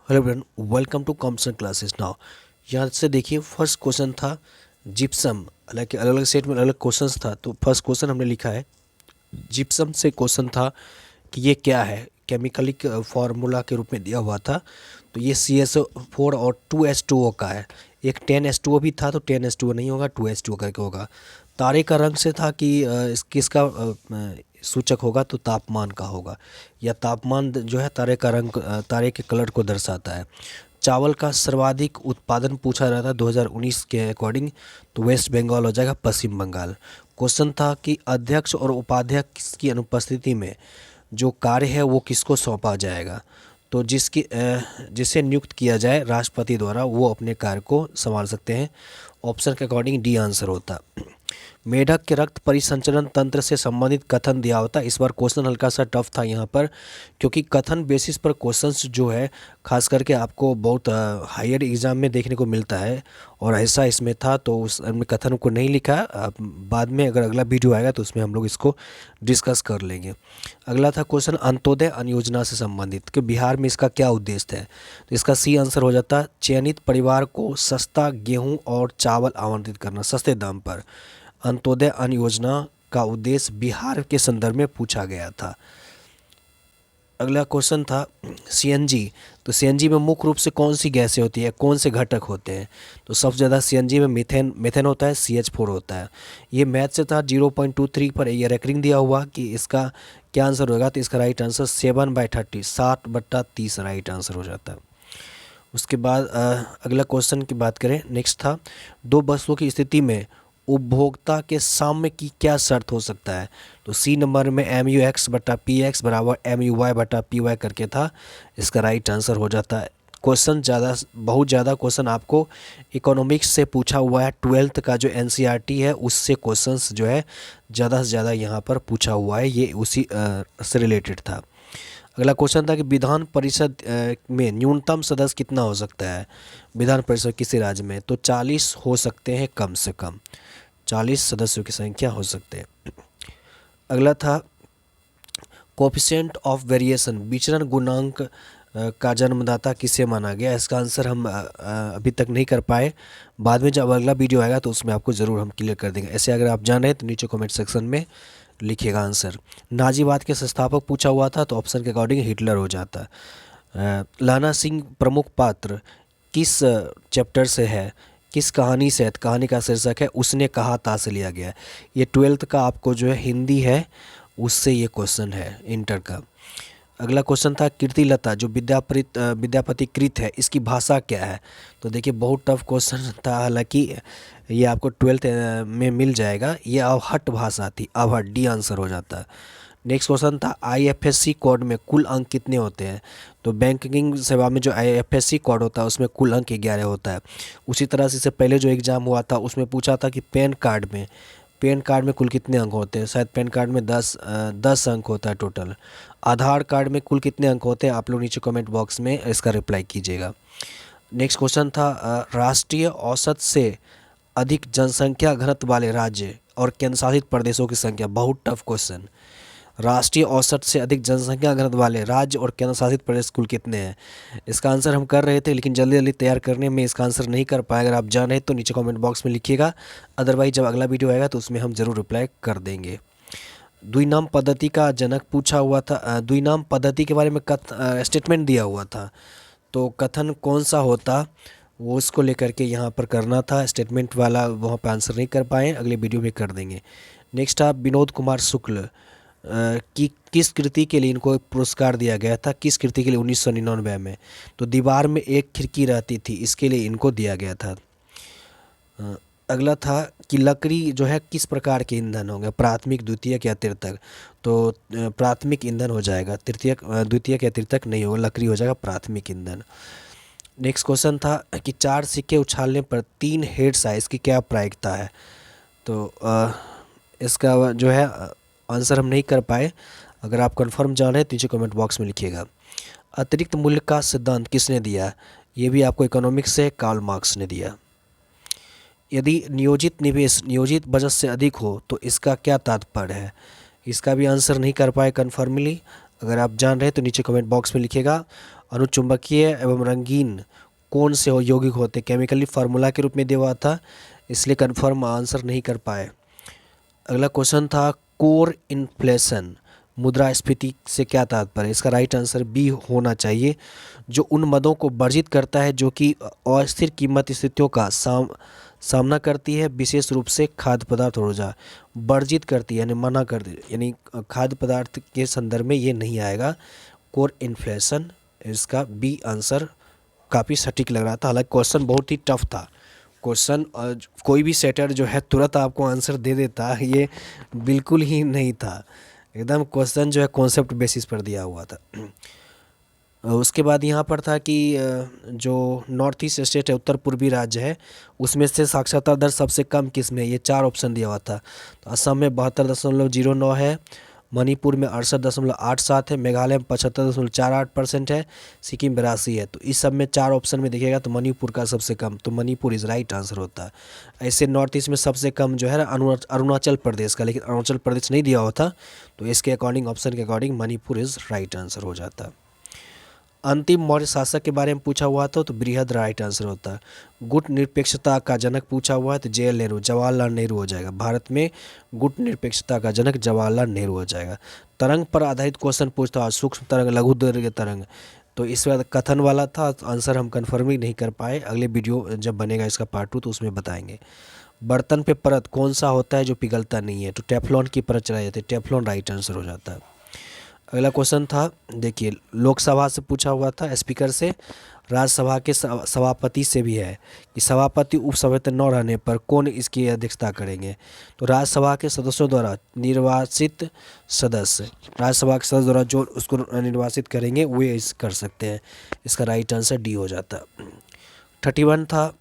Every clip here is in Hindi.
Hello everyone, welcome to computer classes. Now यहाँ से देखिए, फर्स्ट क्वेश्चन था जिप्सम। हालांकि अलग अलग सेट में अलग अलग क्वेश्चंस था, तो फर्स्ट क्वेश्चन हमने लिखा है जिप्सम से। क्वेश्चन था कि ये क्या है, केमिकली फार्मूला के रूप में दिया हुआ था। तो ये CSO4 और 2H2O का है। एक 10H2O भी था, तो 10H2O नहीं होगा, 2H2O करके होगा। तारे का रंग से था कि किसका सूचक होगा, तो तापमान का होगा, या तापमान जो है तारे का रंग, तारे के कलर को दर्शाता है। चावल का सर्वाधिक उत्पादन पूछा रहा था 2019 के अकॉर्डिंग, तो वेस्ट बंगाल हो जाएगा, पश्चिम बंगाल। क्वेश्चन था कि अध्यक्ष और उपाध्यक्ष की अनुपस्थिति में जो कार्य है वो किसको सौंपा जाएगा। तो जिसे नियुक्त किया जाए राष्ट्रपति द्वारा, वो अपने कार्य को संभाल सकते हैं। ऑप्शन के अकॉर्डिंग डी आंसर होता। मेढक के रक्त परिसंचरण तंत्र से संबंधित कथन दिया होता। इस बार क्वेश्चन हल्का सा टफ था यहाँ पर, क्योंकि कथन बेसिस पर क्वेश्चंस जो है खास करके आपको बहुत हायर एग्जाम में देखने को मिलता है, और ऐसा इसमें था। तो उस हमने कथन को नहीं लिखा। अब बाद में अगर अगला वीडियो आएगा तो उसमें हम लोग इसको डिस्कस कर लेंगे। अगला था क्वेश्चन अंत्योदय अन्न योजना से संबंधित, कि बिहार में इसका क्या उद्देश्य है। तो इसका सी आंसर हो जाता चयनित परिवार को सस्ता गेहूँ और चावल आवंटित करना सस्ते दाम पर। अंत्योदय अन्न योजना का उद्देश्य बिहार के संदर्भ में पूछा गया था। अगला क्वेश्चन था सीएनजी। तो सीएनजी में मुख्य रूप से कौन सी गैसें होती है, कौन से घटक होते हैं। तो सबसे ज़्यादा सीएनजी में मीथेन होता है, CH4 होता है। ये मैथ से था 0.23 पर ये रेकरिंग दिया हुआ कि इसका क्या आंसर होगा। तो इसका राइट आंसर 7/30, 60/30 राइट आंसर हो जाता है। उसके बाद अगला क्वेश्चन की बात करें, नेक्स्ट था दो वस्तुओं की स्थिति में उपभोक्ता के साम्य की क्या शर्त हो सकता है। तो सी नंबर में MUX/PX बराबर MUY/PY करके था। इसका राइट आंसर हो जाता है। क्वेश्चन बहुत ज़्यादा क्वेश्चन आपको इकोनॉमिक्स से पूछा हुआ है। 12th का जो NCERT है उससे क्वेश्चंस जो है ज़्यादा से ज़्यादा यहाँ पर पूछा हुआ है, ये उसी से रिलेटेड था। अगला क्वेश्चन था कि विधान परिषद में न्यूनतम सदस्य कितना हो सकता है विधान परिषद किसी राज्य में। तो 40 हो सकते हैं, कम से कम 40 सदस्यों की संख्या हो सकते हैं। अगला था कोफिशिएंट ऑफ वेरिएशन, विचरण गुणांक का जन्मदाता किसे माना गया। इसका आंसर हम अभी तक नहीं कर पाए। बाद में जब अगला वीडियो आएगा तो उसमें आपको ज़रूर हम क्लियर कर देंगे। ऐसे अगर आप जान रहे हैं तो नीचे कमेंट सेक्शन में लिखिएगा आंसर। नाजीवाद के संस्थापक पूछा हुआ था, तो ऑप्शन के अकॉर्डिंग हिटलर हो जाता। लाना सिंह प्रमुख पात्र किस चैप्टर से है, किस कहानी से है। कहानी का शीर्षक है उसने कहा था से लिया गया है। ये 12th का आपको जो है हिंदी है, उससे ये क्वेश्चन है इंटर का। अगला क्वेश्चन था कीर्तिलता जो विद्यापति कृत है, इसकी भाषा क्या है। तो देखिए बहुत टफ क्वेश्चन था, हालांकि ये आपको 12th में मिल जाएगा। ये अवहट भाषा थी, अवहट, डी आंसर हो जाता है। नेक्स्ट क्वेश्चन था IFSC कोड में कुल अंक कितने होते हैं। तो बैंकिंग सेवा में जो IFSC कोड होता है उसमें कुल अंक 11 होता है। उसी तरह से इससे पहले जो एग्ज़ाम हुआ था उसमें पूछा था कि पैन कार्ड में कुल कितने अंक होते हैं। शायद पैन कार्ड में 10 अंक होता है टोटल। आधार कार्ड में कुल कितने अंक होते हैं, आप लोग नीचे कमेंट बॉक्स में इसका रिप्लाई कीजिएगा। नेक्स्ट क्वेश्चन था राष्ट्रीय औसत से अधिक जनसंख्या घनत्व वाले राज्य और केंद्रशासित प्रदेशों की संख्या। बहुत टफ क्वेश्चन। राष्ट्रीय औसत से अधिक जनसंख्या घनत्व वाले राज्य और केंद्र शासित प्रदेश कुल कितने हैं। इसका आंसर हम कर रहे थे, लेकिन जल्दी जल्दी तैयार करने में इसका आंसर नहीं कर पाए। अगर आप जान रहे तो नीचे कमेंट बॉक्स में लिखिएगा, अदरवाइज जब अगला वीडियो आएगा तो उसमें हम ज़रूर रिप्लाई कर देंगे। द्विनाम पद्धति का जनक पूछा हुआ था। द्विनाम पद्धति के बारे में स्टेटमेंट दिया हुआ था, तो कथन कौन सा होता वो उसको लेकर के यहाँ पर करना था। स्टेटमेंट वाला वहाँ पर आंसर नहीं कर पाए, अगले वीडियो में कर देंगे। नेक्स्ट आप विनोद कुमार शुक्ल कि किस कृति के लिए इनको पुरस्कार दिया गया था, किस कृति के लिए 1999 में। तो दीवार में एक खिड़की रहती थी, इसके लिए इनको दिया गया था। अगला था कि लकड़ी जो है किस प्रकार के ईंधन होंगे, प्राथमिक, द्वितीयक या तृतीयक। तो प्राथमिक ईंधन हो जाएगा, द्वितीयक या तृतीयक नहीं होगा, लकड़ी हो जाएगा प्राथमिक ईंधन। नेक्स्ट क्वेश्चन था कि 4 सिक्के उछालने पर 3 हेड्स आए, इसकी क्या प्रायिकता है। तो इसका जो है आंसर हम नहीं कर पाए। अगर आप कंफर्म जान रहे हैं तो नीचे कमेंट बॉक्स में लिखिएगा। अतिरिक्त मूल्य का सिद्धांत किसने दिया, ये भी आपको इकोनॉमिक्स से कार्ल मार्क्स ने दिया। यदि नियोजित निवेश नियोजित बजट से अधिक हो तो इसका क्या तात्पर्य है। इसका भी आंसर नहीं कर पाए कन्फर्मली। अगर आप जान रहे हैं तो नीचे कमेंट बॉक्स में लिखिएगा। अनुचुंबकीय एवं रंगीन कौन से यौगिक होते? केमिकली फार्मूला के रूप में दिया हुआ था, इसलिए कंफर्म आंसर नहीं कर पाए। अगला क्वेश्चन था कोर इन्फ्लेशन मुद्रास्फीति से क्या तात्पर्य? इसका राइट आंसर बी होना चाहिए। जो उन मदों को वर्जित करता है जो कि अस्थिर कीमत स्थितियों का सामना करती है, विशेष रूप से खाद्य पदार्थ और ऊर्जा। वर्जित करती है यानी मना कर दी, यानी खाद्य पदार्थ के संदर्भ में ये नहीं आएगा कोर इन्फ्लेशन। इसका बी आंसर काफ़ी सटीक लग रहा था, हालांकि क्वेश्चन बहुत ही टफ था। क्वेश्चन कोई भी सेटर जो है तुरंत आपको आंसर दे देता, ये बिल्कुल ही नहीं था। एकदम क्वेश्चन जो है कॉन्सेप्ट बेसिस पर दिया हुआ था। उसके बाद यहाँ पर था कि जो नॉर्थ ईस्ट स्टेट है, उत्तर पूर्वी राज्य है, उसमें से साक्षरता दर सबसे कम किस में है? ये 4 ऑप्शन दिया हुआ था। तो असम में 72.09 है, मणिपुर में 68.87 है, मेघालय में 75.48% है, सिक्किम 82 है। तो इस सब में 4 ऑप्शन में देखिएगा तो मणिपुर का सबसे कम, तो मणिपुर इज़ राइट आंसर होता है। ऐसे नॉर्थ ईस्ट में सबसे कम जो है ना अरुणाचल प्रदेश का, लेकिन अरुणाचल प्रदेश नहीं दिया हुआ था, तो इसके अकॉर्डिंग ऑप्शन के according Manipur is right answer हो जाता है। अंतिम मौर्य शासक के बारे में पूछा हुआ था तो बृहद राइट आंसर होता है। गुट निरपेक्षता का जनक पूछा हुआ है तो JL नेहरू, जवाहरलाल नेहरू हो जाएगा। भारत में गुट निरपेक्षता का जनक जवाहरलाल नेहरू हो जाएगा। तरंग पर आधारित क्वेश्चन पूछता हुआ, सूक्ष्म तरंग, लघु दैर्घ्य तरंग, तो इस बार कथन वाला था, तो आंसर हम कन्फर्म ही नहीं कर पाए। अगले वीडियो जब बनेगा इसका पार्ट 2 तो उसमें बताएंगे। बर्तन पे परत कौन सा होता है जो पिघलता नहीं है? तो टेफ्लॉन की परत चलाई जाती है, टेफ्लॉन राइट आंसर हो जाता है। अगला क्वेश्चन था, देखिए लोकसभा से पूछा हुआ था, स्पीकर से, राज्यसभा के सभापति से भी है कि सभापति उपसभापति न रहने पर कौन इसकी अध्यक्षता करेंगे? तो राज्यसभा के सदस्यों द्वारा निर्वाचित सदस्य, राज्यसभा के सदस्य द्वारा जो उसको निर्वाचित करेंगे वे इस कर सकते हैं। इसका राइट आंसर डी हो जाता है। 31 था,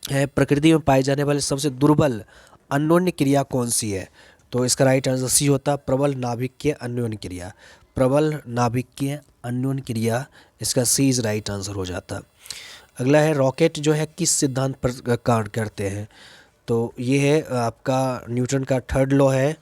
है प्रकृति में पाई जाने वाली सबसे दुर्बल अन्योन्य क्रिया कौन सी है? तो इसका राइट आंसर सी होता, प्रबल नाभिकीय अन्योन्य क्रिया। प्रबल नाभिकीय अन्योन्य क्रिया, इसका सी इज राइट आंसर हो जाता। अगला है रॉकेट जो है किस सिद्धांत पर कार्य करते हैं? तो ये है आपका न्यूटन का थर्ड लॉ है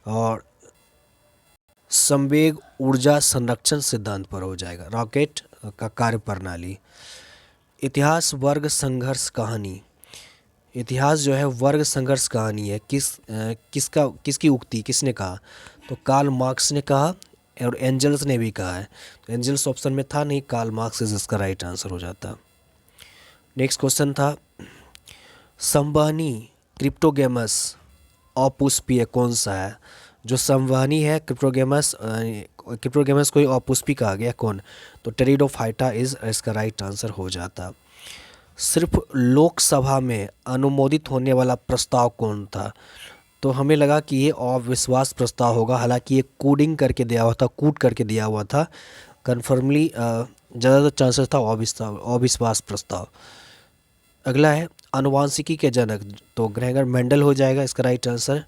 और संवेग ऊर्जा संरक्षण सिद्धांत पर हो जाएगा रॉकेट का कार्य प्रणाली। इतिहास वर्ग संघर्ष कहानी, इतिहास जो है वर्ग संघर्ष कहानी है, किसकी उक्ति, किसने कहा? तो कार्ल मार्क्स ने कहा और एंजल्स ने भी कहा है। तो एंजल्स ऑप्शन में था नहीं, कार्ल मार्क्स इसका राइट आंसर हो जाता। नेक्स्ट क्वेश्चन था, संवहनी क्रिप्टोगेमस अपुष्पीय कौन सा है? जो संवहनी है क्रिप्टोगेमस कोई अपुष्पी कहा गया कौन? तो टेरिडोफाइटा इज इसका राइट आंसर हो जाता। सिर्फ लोकसभा में अनुमोदित होने वाला प्रस्ताव कौन था? तो हमें लगा कि ये अविश्वास प्रस्ताव होगा, हालांकि ये कोडिंग करके दिया हुआ था, कूट करके दिया हुआ था। कन्फर्मली ज़्यादातर चांसेस था अविश्वास प्रस्ताव। अगला है आनुवांशिकी के जनक, तो ग्रेगर मेंडल हो जाएगा इसका राइट आंसर।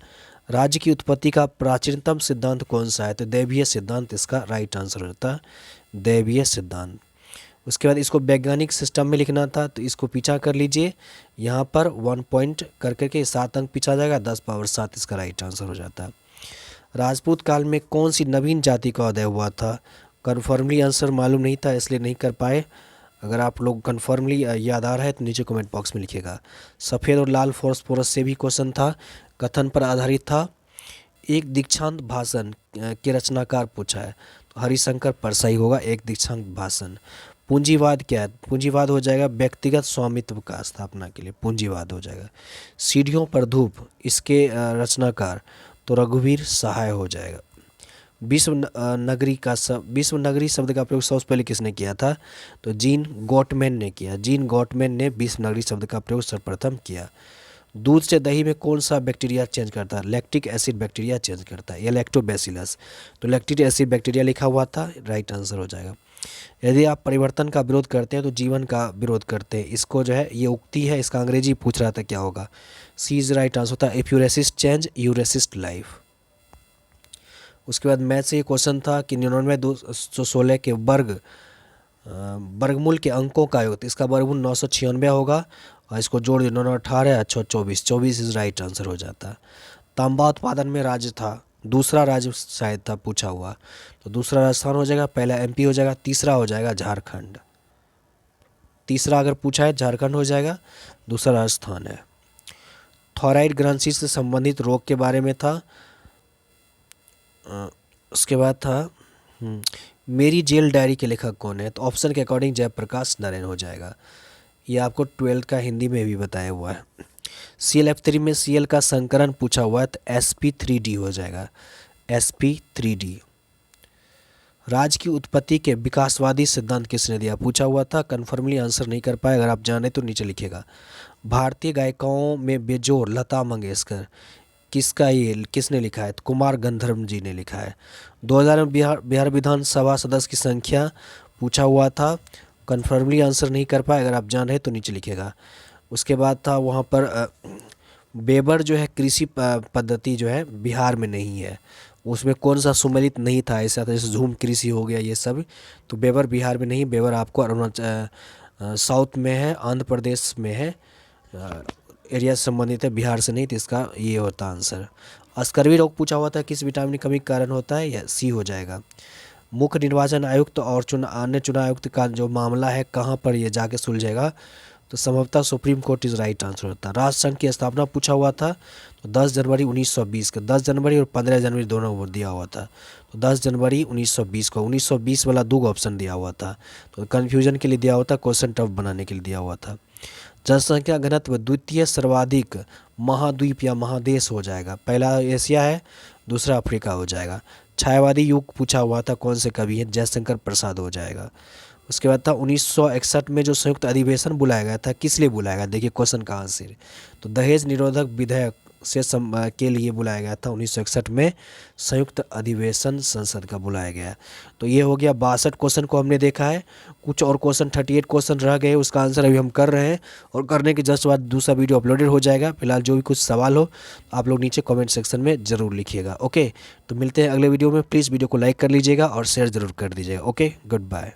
राज्य की उत्पत्ति का प्राचीनतम सिद्धांत कौन सा है? तो दैवीय सिद्धांत इसका राइट आंसर होता है, दैवीय सिद्धांत। उसके बाद इसको वैज्ञानिक सिस्टम में लिखना था, तो इसको पीछा कर लीजिए, यहाँ पर 1 पॉइंट कर करके 7 अंक पीछा जाएगा, 10 पावर 7 इसका राइट आंसर हो जाता है। राजपूत काल में कौन सी नवीन जाति का उदय हुआ था? कन्फर्मली आंसर मालूम नहीं था इसलिए नहीं कर पाए। अगर आप लोग कन्फर्मली याद आ रहा है तो नीचे कमेंट बॉक्स में लिखिएगा। सफ़ेद और लाल फॉस्फोरस से भी क्वेश्चन था, कथन पर आधारित था। एक दीक्षांत भाषण के रचनाकार पूछा है, तो हरिशंकर परसाई होगा एक दीक्षांत भाषण। पूंजीवाद क्या है? पूंजीवाद हो जाएगा व्यक्तिगत स्वामित्व का स्थापना के लिए पूंजीवाद हो जाएगा। सीढ़ियों पर धूप, इसके रचनाकार तो रघुवीर सहाय हो जाएगा। विश्व नगरी शब्द का प्रयोग सबसे पहले किसने किया था? तो जीन गॉटमैन ने किया। जीन गॉटमैन ने विश्व नगरी शब्द का प्रयोग सर्वप्रथम किया। दूध से दही में कौन सा बैक्टीरिया चेंज करता है? लैक्टिक एसिड बैक्टीरिया चेंज करता है, या लैक्टोबैसिलस। तो लैक्टिक एसिड बैक्टीरिया लिखा हुआ था, राइट आंसर हो जाएगा। यदि आप परिवर्तन का विरोध करते हैं तो जीवन का विरोध करते हैं, इसको जो है ये उक्ति है, इसका अंग्रेजी पूछ रहा था क्या होगा? सी इज राइट आंसर होता है, if you resist change you resist life. उसके बाद मैथ से ये क्वेश्चन था कि 99/216 के वर्गमूल के अंकों का योग, इसका वर्गमूल 996 होगा और इसको जोड़ दिए 9 18 24 24 इज राइट आंसर हो जाता है। तांबा उत्पादन में राज्य था दूसरा राज्य शायद था पूछा हुआ, तो दूसरा राजस्थान हो जाएगा, पहला एमपी हो जाएगा, तीसरा हो जाएगा झारखंड। तीसरा अगर पूछा है झारखंड हो जाएगा, दूसरा राजस्थान है। थॉराइड ग्रंथि से संबंधित रोग के बारे में था। उसके बाद था मेरी जेल डायरी के लेखक कौन है, तो ऑप्शन के अकॉर्डिंग जयप्रकाश नारायण हो जाएगा। ये आपको 12th का हिंदी में भी बताया हुआ है। ClF3 में Cl का संकरण पूछा हुआ है, तो sp3d हो जाएगा, sp3d। राज्य की उत्पत्ति के विकासवादी सिद्धांत किसने दिया, पूछा हुआ था, कन्फर्मली आंसर नहीं कर पाए, अगर आप जाने तो नीचे लिखिएगा। भारतीय गायिकाओं में बेजोड़ लता मंगेशकर, किसने लिखा है, तो कुमार गंधर्व जी ने लिखा है। 2000 में बिहार विधानसभा सदस्य की संख्या पूछा हुआ था, कन्फर्मली आंसर नहीं कर पाए, अगर आप जान रहे तो नीचे लिखिएगा। उसके बाद था वहाँ पर बेबर जो है कृषि पद्धति जो है बिहार में नहीं है, उसमें कौन सा सुमेलित नहीं था, ऐसा था जैसे झूम कृषि हो गया ये सब, तो बेबर बिहार में नहीं, बेबर आपको अरुणाचल साउथ में है, आंध्र प्रदेश में है, एरिया से संबंधित है, बिहार से नहीं, तो इसका ये होता आंसर। स्कर्वी रोग पूछा हुआ था किस विटामिन की कमी के कारण होता है, या सी हो जाएगा। मुख्य निर्वाचन आयुक्त और अन्य चुनाव आयुक्त का जो मामला है कहाँ पर ये जाके सुलझेगा, तो संभवतः supreme court is right answer होता है। राष्ट्रसंघ की स्थापना पूछा हुआ था, तो 10 जनवरी 1920 का, 10 जनवरी और 15 जनवरी दोनों वो दिया हुआ था, तो 10 जनवरी 1920 को, 1920 वाला 2 ऑप्शन दिया हुआ था, तो कन्फ्यूजन के लिए दिया हुआ था, क्वेश्चन टफ बनाने के लिए दिया हुआ था। जनसंख्या घनत्व द्वितीय सर्वाधिक महाद्वीप या महादेश हो जाएगा, पहला एशिया है, दूसरा अफ्रीका हो जाएगा। छायावादी युग पूछा हुआ था कौन से कवि हैं, जयशंकर प्रसाद हो जाएगा। उसके बाद था 1961 में जो संयुक्त अधिवेशन बुलाया गया था, किस लिए बुलाया गया, देखिए क्वेश्चन कहाँ से, तो दहेज निरोधक विधेयक से के लिए बुलाया गया था। 1961 में संयुक्त अधिवेशन संसद का बुलाया गया। तो ये हो गया 62 क्वेश्चन को हमने देखा है। कुछ और क्वेश्चन 38 क्वेश्चन रह गए, उसका आंसर अभी हम कर रहे हैं, और करने के जस्ट बाद दूसरा वीडियो अपलोडेड हो जाएगा। फिलहाल जो भी कुछ सवाल हो आप लोग नीचे कमेंट सेक्शन में ज़रूर लिखिएगा। ओके, तो मिलते हैं अगले वीडियो में। प्लीज़ वीडियो को लाइक कर लीजिएगा और शेयर ज़रूर कर दीजिएगा। Okay, good bye.